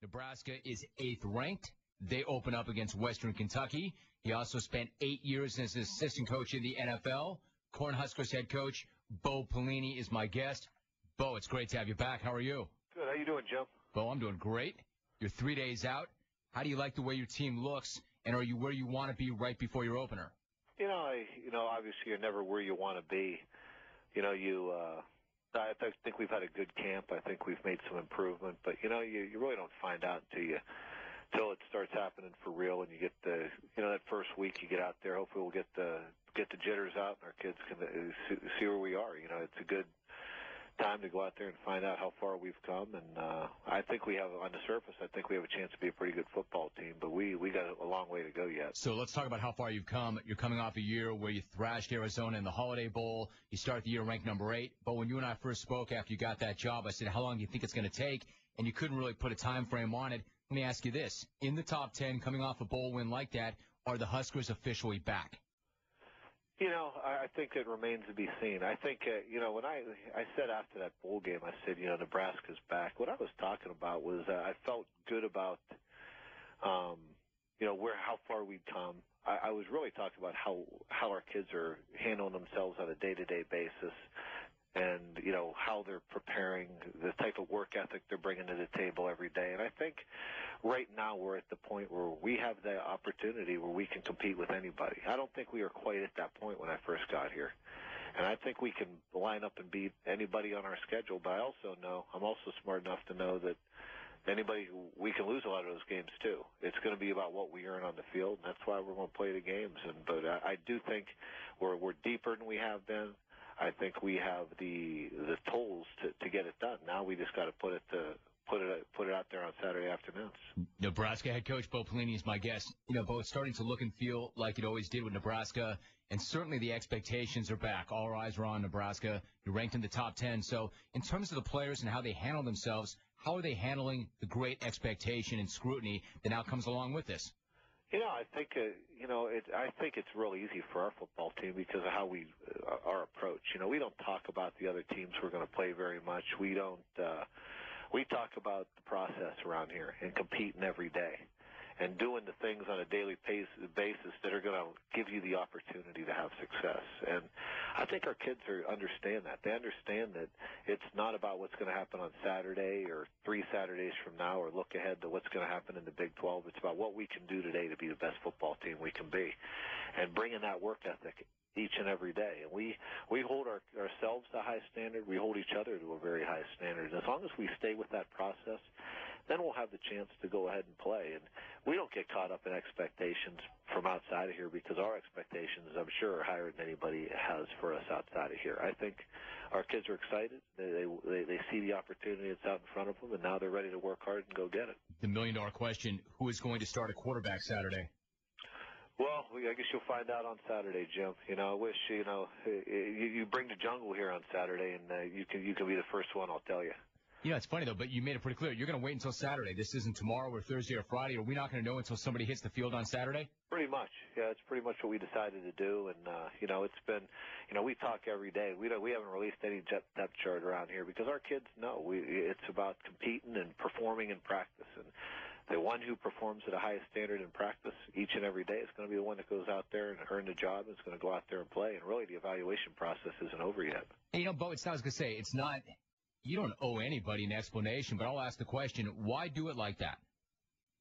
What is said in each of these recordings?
Nebraska is 8th ranked. They open up against Western Kentucky. He also spent 8 years as an assistant coach in the NFL. Cornhuskers head coach Bo Pelini is my guest. Bo, it's great to have you back. How are you? Good. How you doing, Joe? Bo, I'm doing great. You're 3 days out. How do you like the way your team looks, and are you where you want to be right before your opener? Obviously you're never where you want to be. I think we've had a good camp. I think we've made some improvement, but you really don't find out until it starts happening for real, and you get that first week you get out there. Hopefully we'll get the jitters out, and our kids can see where we are. It's a good time to go out there and find out how far we've come, and I think we have, on the surface, I think we have a chance to be a pretty good football team, but we got a long way to go yet. So let's talk about how far you've come. You're coming off a year where you thrashed Arizona in the Holiday Bowl. You start the year ranked number 8, but when you and I first spoke after you got that job, I said, how long do you think it's going to take? And you couldn't really put a time frame on it. Let me ask you this. In the top 10, coming off a bowl win like that, are the Huskers officially back? I think it remains to be seen. I think, when I said after that bowl game, I said, Nebraska's back. What I was talking about was I felt good about, how far we'd come. I was really talking about how our kids are handling themselves on a day-to-day basis, and how they're preparing, the type of work ethic they're bringing to the table every day. And I think right now we're at the point where we have the opportunity where we can compete with anybody. I don't think we were quite at that point when I first got here, and I think we can line up and beat anybody on our schedule. But I'm also smart enough to know that we can lose a lot of those games too. It's going to be about what we earn on the field, and that's why we're going to play the games. But I do think we're deeper than we have been. I think we have the tools to get it done. Now we just got to put it out there on Saturday afternoons. Nebraska head coach Bo Pelini is my guest. Bo, it's starting to look and feel like it always did with Nebraska, and certainly the expectations are back. All eyes are on Nebraska. You're ranked in the top 10. So in terms of the players and how they handle themselves, how are they handling the great expectation and scrutiny that now comes along with this? I think it's real easy for our football team because of how our approach. We don't talk about the other teams we're going to play very much. We don't. We talk about the process around here and competing every day and doing the things on a daily basis that are going to give you the opportunity to have success. And I think our kids understand that. They understand that it's not about what's going to happen on Saturday or 3 Saturdays from now or look ahead to what's going to happen in the Big 12. It's about what we can do today to be the best football team we can be and bringing that work ethic each and every day. And we hold ourselves to a high standard. We hold each other to a very high standard. And as long as we stay with that process, then we'll have the chance to go ahead and play. And we don't get caught up in expectations from outside of here because our expectations, I'm sure, are higher than anybody has for us outside of here. I think our kids are excited. They see the opportunity that's out in front of them, and now they're ready to work hard and go get it. The million-dollar question, who is going to start a quarterback Saturday? Well, I guess you'll find out on Saturday, Jim. I wish, you bring the jungle here on Saturday, and you can be the first one, I'll tell you. It's funny, though, but you made it pretty clear. You're going to wait until Saturday. This isn't tomorrow or Thursday or Friday. Are we not going to know until somebody hits the field on Saturday? Pretty much. Yeah, it's pretty much what we decided to do. And, it's been, we talk every day. We haven't released any depth chart around here because our kids know. It's about competing and performing in practice. And the one who performs at the highest standard in practice each and every day is going to be the one that goes out there and earn the job and is going to go out there and play. And really the evaluation process isn't over yet. Hey, Bo, I was going to say, it's not – you don't owe anybody an explanation, but I'll ask the question, why do it like that?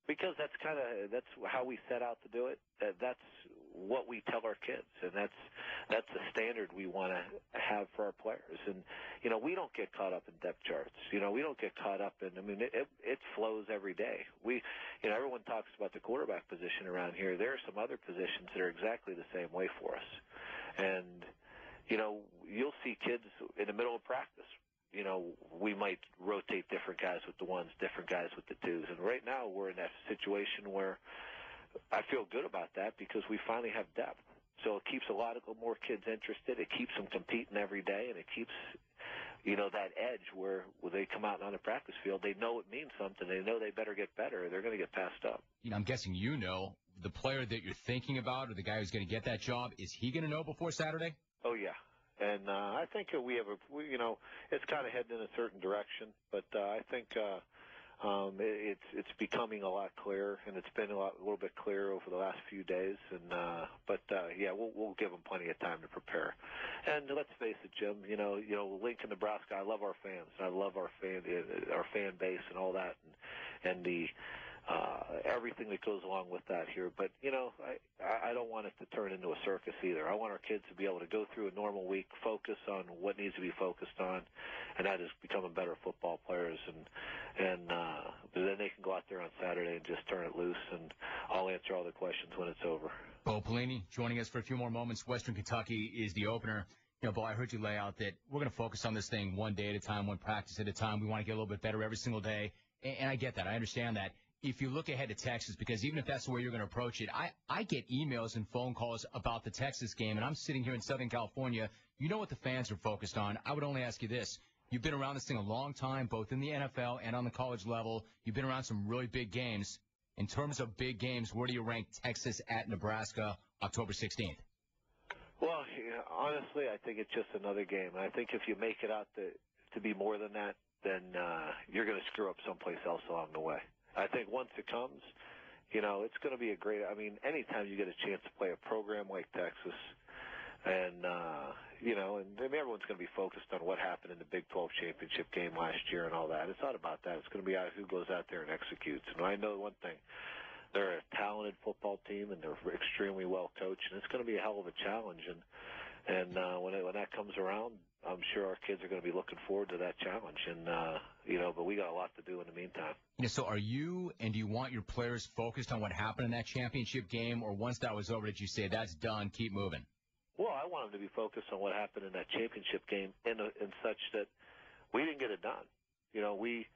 Because that's how we set out to do it. That's what we tell our kids, and that's the standard we want to have for our players. And we don't get caught up in depth charts. We don't get caught up in. It flows every day. Everyone talks about the quarterback position around here. There are some other positions that are exactly the same way for us, and you'll see kids in the middle of practice. We might rotate different guys with the ones, different guys with the twos. And right now we're in that situation where I feel good about that because we finally have depth. So it keeps a lot more kids interested. It keeps them competing every day, and it keeps, that edge where they come out on the practice field. They know it means something. They know they better get better or they're going to get passed up. I'm guessing the player that you're thinking about or the guy who's going to get that job, is he going to know before Saturday? Oh, yeah. And I think it's kind of heading in a certain direction. But I think It's becoming a lot clearer, and it's been a little bit clearer over the last few days. But we'll give them plenty of time to prepare. And let's face it, Jim. Lincoln, Nebraska. I love our fans. I love our fan base and all that, and the everything that goes along with that here. But, I don't want it to turn into a circus either. I want our kids to be able to go through a normal week, focus on what needs to be focused on, and that is becoming better football players. And then they can go out there on Saturday and just turn it loose, and I'll answer all the questions when it's over. Bo Pelini joining us for a few more moments. Western Kentucky is the opener. Bo, I heard you lay out that we're going to focus on this thing one day at a time, one practice at a time. We want to get a little bit better every single day, and I get that. I understand that. If you look ahead to Texas, because even if that's the way you're going to approach it, I get emails and phone calls about the Texas game, and I'm sitting here in Southern California. You know what the fans are focused on. I would only ask you this. You've been around this thing a long time, both in the NFL and on the college level. You've been around some really big games. In terms of big games, where do you rank Texas at Nebraska October 16th? Well, honestly, I think it's just another game. And I think if you make it out to be more than that, then you're going to screw up someplace else along the way. I think once it comes, it's going to be a great – anytime you get a chance to play a program like Texas and everyone's going to be focused on what happened in the Big 12 championship game last year and all that. It's not about that. It's going to be who goes out there and executes. And I know one thing. They're a talented football team, and they're extremely well coached, and it's going to be a hell of a challenge. And when that comes around, I'm sure our kids are going to be looking forward to that challenge. And but we got a lot to do in the meantime. So are you, and do you want your players focused on what happened in that championship game, or once that was over, did you say that's done, keep moving? Well, I want them to be focused on what happened in that championship game, in such that we didn't get it done. We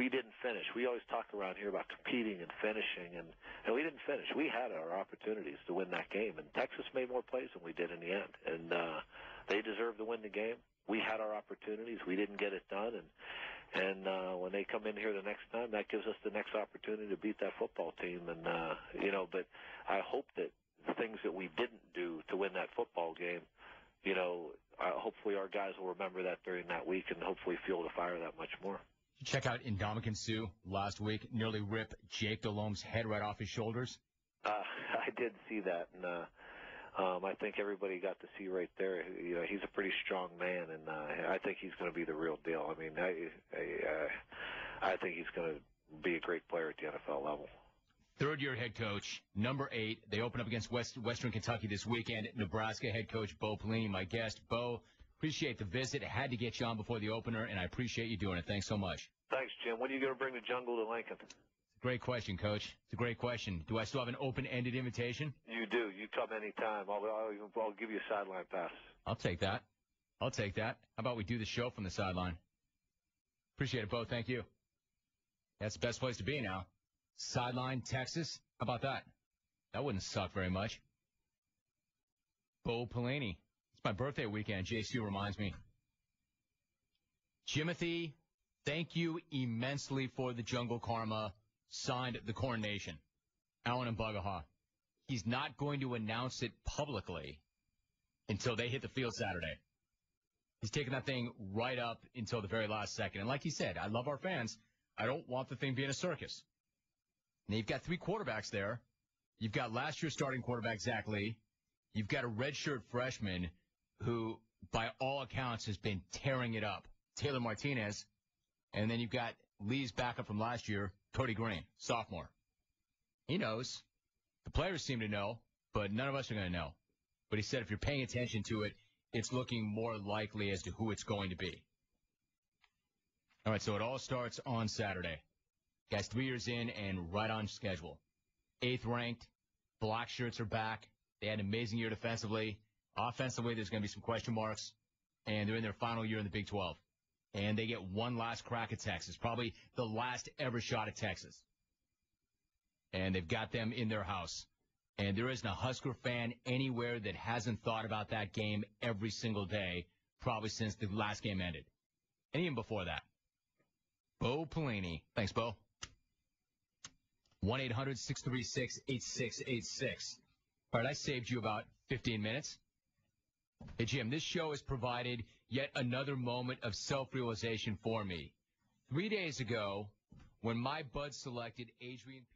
didn't finish. We always talk around here about competing and finishing, and we didn't finish. We had our opportunities to win that game, and Texas made more plays than we did in the end, and they deserved to win the game. We had our opportunities. We didn't get it done, and when they come in here the next time, that gives us the next opportunity to beat that football team. And but I hope that the things that we didn't do to win that football game, hopefully our guys will remember that during that week, and hopefully fuel the fire that much more. Check out Ndamukong Suh last week, nearly rip Jake Delhomme's head right off his shoulders. I did see that, and I think everybody got to see right there. He's a pretty strong man, and I think he's going to be the real deal. I think he's going to be a great player at the NFL level. Third-year head coach, number 8. They open up against Western Kentucky this weekend. Nebraska head coach Bo Pelini, my guest. Bo, appreciate the visit. I had to get you on before the opener, and I appreciate you doing it. Thanks so much. Thanks, Jim. When are you going to bring the jungle to Lincoln? Great question, Coach. It's a great question. Do I still have an open-ended invitation? You do. You come anytime. I'll give you a sideline pass. I'll take that. How about we do the show from the sideline? Appreciate it, Bo. Thank you. That's the best place to be now. Sideline, Texas. How about that? That wouldn't suck very much. Bo Pelini. It's my birthday weekend. JC reminds me. Jimothy, thank you immensely for the Jungle Karma. Signed the Corn Nation. Alan and Bugaha. He's not going to announce it publicly until they hit the field Saturday. He's taking that thing right up until the very last second. And like he said, I love our fans. I don't want the thing being a circus. Now, you've got 3 quarterbacks there. You've got last year's starting quarterback, Zach Lee. You've got a redshirt freshman who, by all accounts, has been tearing it up, Taylor Martinez. And then you've got Lee's backup from last year, Cody Green, sophomore. He knows. The players seem to know, but none of us are going to know. But he said if you're paying attention to it, it's looking more likely as to who it's going to be. All right, so it all starts on Saturday. Guys, 3 years in and right on schedule. 8th ranked. Black shirts are back. They had an amazing year defensively. Offensively, there's going to be some question marks. And they're in their final year in the Big 12. And they get one last crack at Texas, probably the last ever shot at Texas. And they've got them in their house. And there isn't a Husker fan anywhere that hasn't thought about that game every single day, probably since the last game ended. And even before that. Bo Pelini. Thanks, Bo. 1-800-636-8686. All right, I saved you about 15 minutes. Hey, Jim, this show has provided yet another moment of self-realization for me. 3 days ago, when my Buds selected Adrian